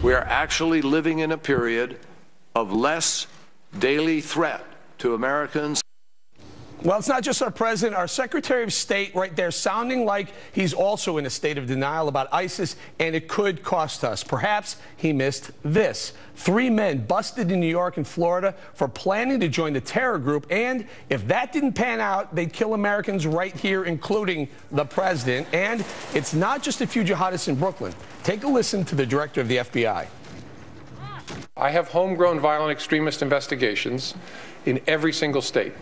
we are actually living in a period of less daily threat to Americans. Well, it's not just our president, our Secretary of State right there sounding like he's also in a state of denial about ISIS, and it could cost us. Perhaps he missed this. 3 men busted in New York and Florida for planning to join the terror group, and if that didn't pan out, they'd kill Americans right here, including the president. And it's not just a few jihadists in Brooklyn. Take a listen to the director of the FBI. I have homegrown violent extremist investigations in every single state.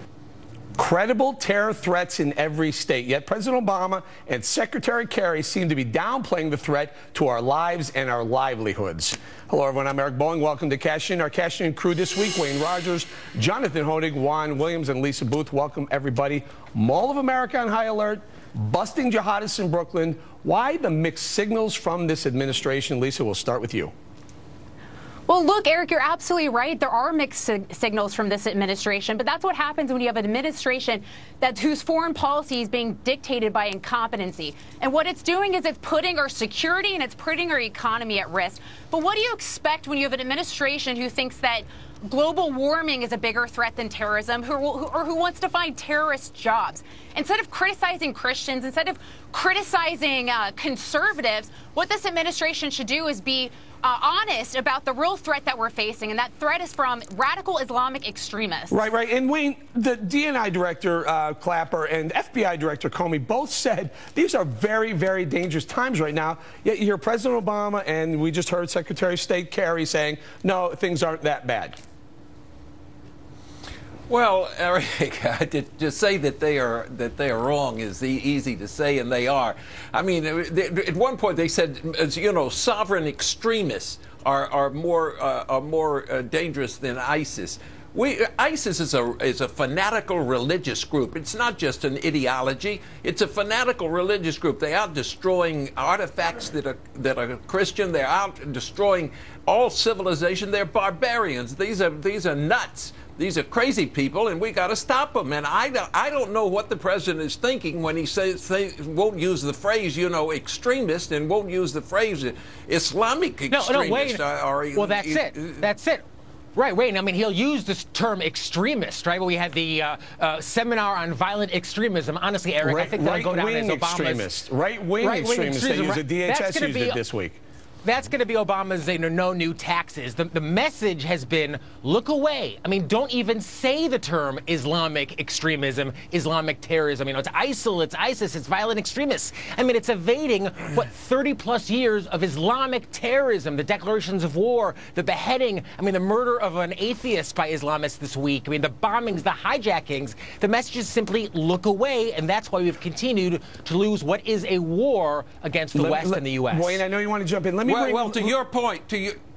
Credible terror threats in every state. Yet President Obama and Secretary Kerry seem to be downplaying the threat to our lives and our livelihoods. Hello, everyone. I'm Eric Boeing. Welcome to Cashin. Our Cashin crew this week: Wayne Rogers, Jonathan Honig, Juan Williams, and Lisa Booth. Welcome, everybody. Mall of America on high alert. Busting jihadists in Brooklyn. Why the mixed signals from this administration? Lisa, we'll start with you. Well, look, Eric, you're absolutely right. There are mixed signals from this administration, but that's what happens when you have an administration whose foreign policy is being dictated by incompetency. And what it's doing is it's putting our security and it's putting our economy at risk. But what do you expect when you have an administration who thinks that global warming is a bigger threat than terrorism, who wants to find terrorist jobs? Instead of criticizing Christians, instead of criticizing conservatives, what this administration should do is be honest about the real threat that we're facing, and that threat is from radical Islamic extremists. Right. And Wayne, the DNI director, Clapper, and FBI director, Comey, both said these are very, very dangerous times right now. Yet you hear President Obama, and we just heard Secretary of State Kerry saying, no, things aren't that bad. Well, Eric, to say that they are wrong is easy to say, and they are. I mean, at one point they said, you know, sovereign extremists are more dangerous than ISIS. ISIS is a fanatical religious group. It's not just an ideology. It's a fanatical religious group. They are destroying artifacts that are Christian. They're out destroying all civilization. They're barbarians. These are nuts. These are crazy people, and we got to stop them. And I don't know what the president is thinking when he won't use the phrase, you know, extremist, and won't use the phrase Islamic extremist. No, Wayne. Well, that's it. That's it. Right, Wayne. I mean, he'll use this term extremist, right? We had the seminar on violent extremism. Honestly, Eric, I think that'll go down as Obama's right-wing extremists. They use it. DHS used it this week. That's going to be Obama's no new taxes. The message has been, look away. I mean, don't even say the term Islamic extremism, Islamic terrorism. You know, it's ISIL, it's ISIS, it's violent extremists. I mean, it's evading, what, 30-plus years of Islamic terrorism, the declarations of war, the beheading, I mean, the murder of an atheist by Islamists this week, I mean, the bombings, the hijackings. The message is simply look away, and that's why we've continued to lose what is a war against the West and the U.S. Wayne, I know you want to jump in. Let me Well, to your point,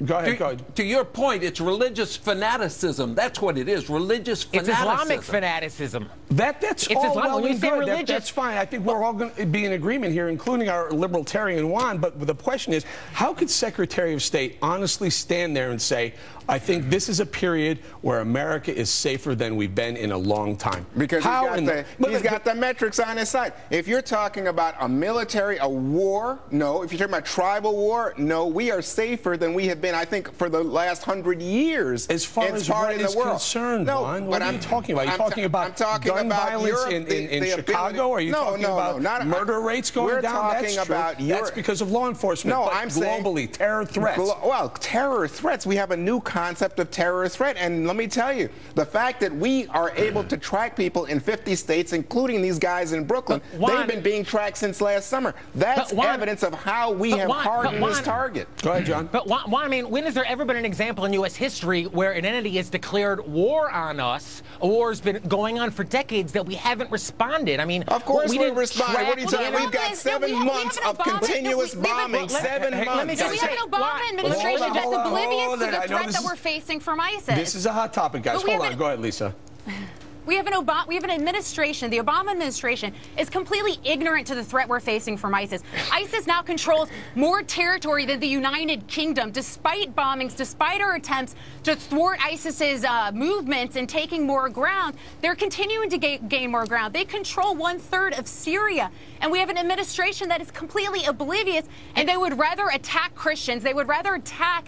go ahead. To your point, it's religious fanaticism. That's what it is, religious fanaticism. It's Islamic fanaticism. That's it's all Islam. well When you and say good. religious, that's fine. I think we're all going to be in agreement here, including our libertarian Juan. But the question is, how could Secretary of State honestly stand there and say, I think this is a period where America is safer than we've been in a long time? Because he's got the metrics on his side. If you're talking about a military, a war, no. If you're talking about tribal war, no. We are safer than we have been, I think, for the last 100 years. As far as what is concerned, Juan, what are you talking about? Are you talking about gun violence in Chicago? Are you talking about murder rates going down? That's because of law enforcement. No, but I'm saying globally, terror threats. Well, terror threats. We have a new concept of terrorist threat. And let me tell you, the fact that we are able to track people in 50 states, including these guys in Brooklyn, they've been being tracked since last summer. That's evidence of how we have hardened this target. Go ahead, John. But Juan, I mean, when has there ever been an example in U.S. history where an entity has declared war on us? A war has been going on for decades that we haven't responded. I mean, of course we responded. What are you talking about? We've got 7 months of continuous bombing. 7 months. We have an Obama administration that's oblivious to the threat that we're facing from ISIS. This is a hot topic, guys. Hold on. Go ahead, Lisa. We have an administration, the Obama administration, is completely ignorant to the threat we're facing from ISIS. ISIS now controls more territory than the United Kingdom, despite bombings, despite our attempts to thwart ISIS's movements and taking more ground. They're continuing to gain more ground. They control 1/3 of Syria. And we have an administration that is completely oblivious, and they would rather attack Christians, they would rather attack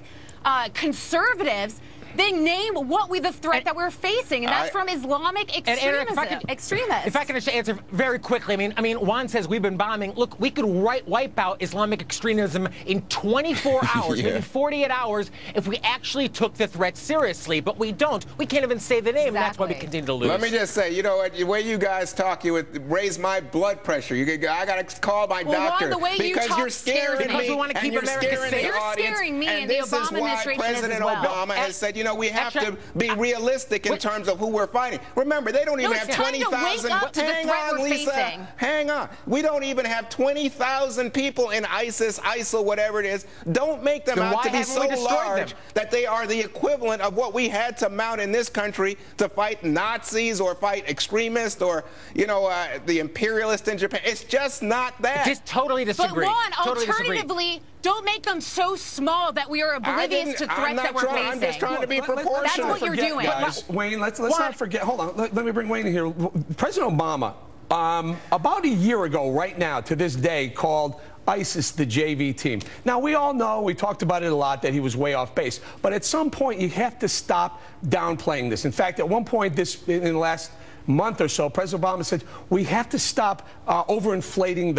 conservatives. They name the threat that we're facing, and that's from Islamic extremists. If I can just answer very quickly, I mean, Juan says we've been bombing. Look, we could wipe out Islamic extremism in 24 hours, maybe 48 hours, if we actually took the threat seriously. But we don't. We can't even say the name, and that's why we continue to lose. Let me just say, you know what? The way you guys talk, you would raise my blood pressure. I got to call my doctor. Juan, the way you because talk you're scaring me, we want to keep and you're America scaring safe. the audience. You're scaring me, and the this Obama is why administration President as well. Obama has said, you know, we have to be realistic in terms of who we're fighting. Remember, they don't even have 20,000. Hang on, Lisa. Hang on. We don't even have 20,000 people in ISIS, ISIL, whatever it is. Don't make them out to be so large that they are the equivalent of what we had to mount in this country to fight Nazis or fight extremists or, you know, the imperialists in Japan. It's just not that. Just totally disagree. But Juan, totally alternatively, don't make them so small that we are oblivious to threats that we're facing. I'm just trying to be proportional. That's what you're doing. Guys, Wayne, let's not forget. Hold on. Let me bring Wayne in here. President Obama, about a year ago right now to this day, called ISIS the JV team. Now, we all know, we talked about it a lot, that he was way off base. But at some point, you have to stop downplaying this. In fact, at one point in the last month or so, President Obama said, we have to stop overinflating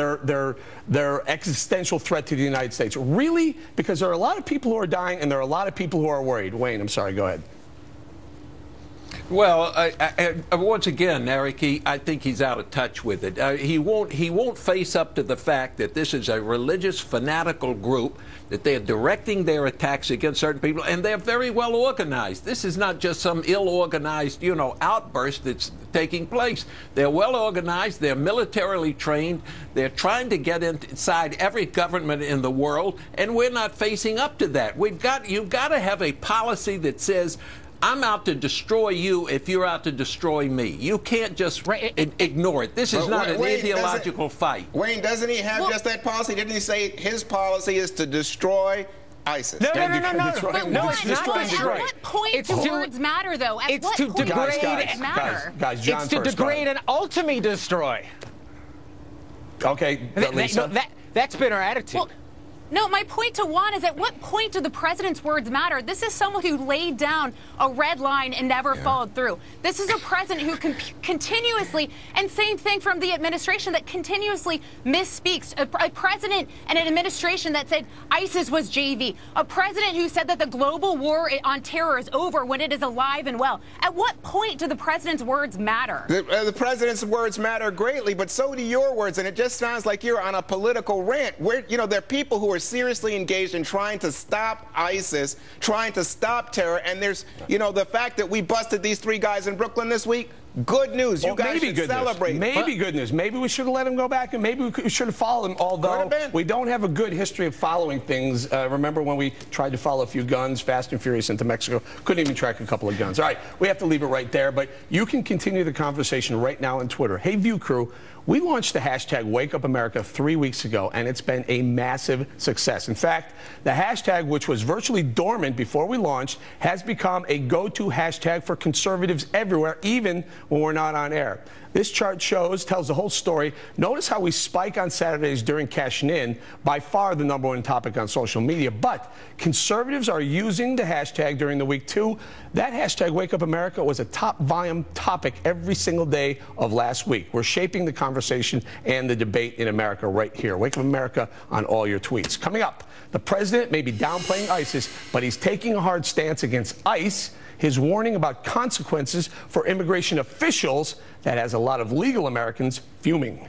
their existential threat to the United States. Really? Because there are a lot of people who are dying, and there are a lot of people who are worried. Wayne, I'm sorry, go ahead. Well, once again, Eric, I think he's out of touch with it. He won't face up to the fact that this is a religious fanatical group, that they're directing their attacks against certain people, and they're very well organized. This is not just some ill-organized, you know, outburst that's taking place. They're well organized. They're militarily trained. They're trying to get inside every government in the world, and we're not facing up to that. You've got to have a policy that says, I'm out to destroy you if you're out to destroy me. You can't just ignore it. This is not an ideological fight. Wayne, doesn't he have just that policy? Didn't he say his policy is to destroy ISIS? No, But it's not destroy. At what point do words matter, though? At what point do words matter? Guys, John it's to degrade and ultimately destroy. Okay, Lisa. That's been our attitude. Well, no, my point to Juan is, at what point do the president's words matter? This is someone who laid down a red line and never followed through. This is a president who continuously, and same thing from the administration, that continuously misspeaks. A president and an administration that said ISIS was JV. A president who said that the global war on terror is over when it is alive and well. At what point do the president's words matter? The president's words matter greatly, but so do your words, and it just sounds like you're on a political rant. You know, there are people who are seriously engaged in trying to stop ISIS, trying to stop terror, and there's, you know, the fact that we busted these 3 guys in Brooklyn this week. Good news. You guys should celebrate. Maybe good news. Maybe we should have let him go back, and maybe we should have followed him, although we don't have a good history of following things. Remember when we tried to follow a few guns, Fast and Furious, into Mexico? Couldn't even track a couple of guns. All right, we have to leave it right there, but you can continue the conversation right now on Twitter. Hey, View Crew, we launched the hashtag #WakeUpAmerica 3 weeks ago, and it's been a massive success. In fact, the hashtag, which was virtually dormant before we launched, has become a go-to hashtag for conservatives everywhere, even when we're not on air. This chart tells the whole story. Notice how we spike on Saturdays during Cashin, by far the #1 topic on social media. But conservatives are using the hashtag during the week, too. That hashtag, #WakeUpAmerica, was a top volume topic every single day of last week. We're shaping the conversation and the debate in America right here. Wake Up America on all your tweets. Coming up, the president may be downplaying ISIS, but he's taking a hard stance against ICE. His warning about consequences for immigration officials that has a lot of legal Americans fuming.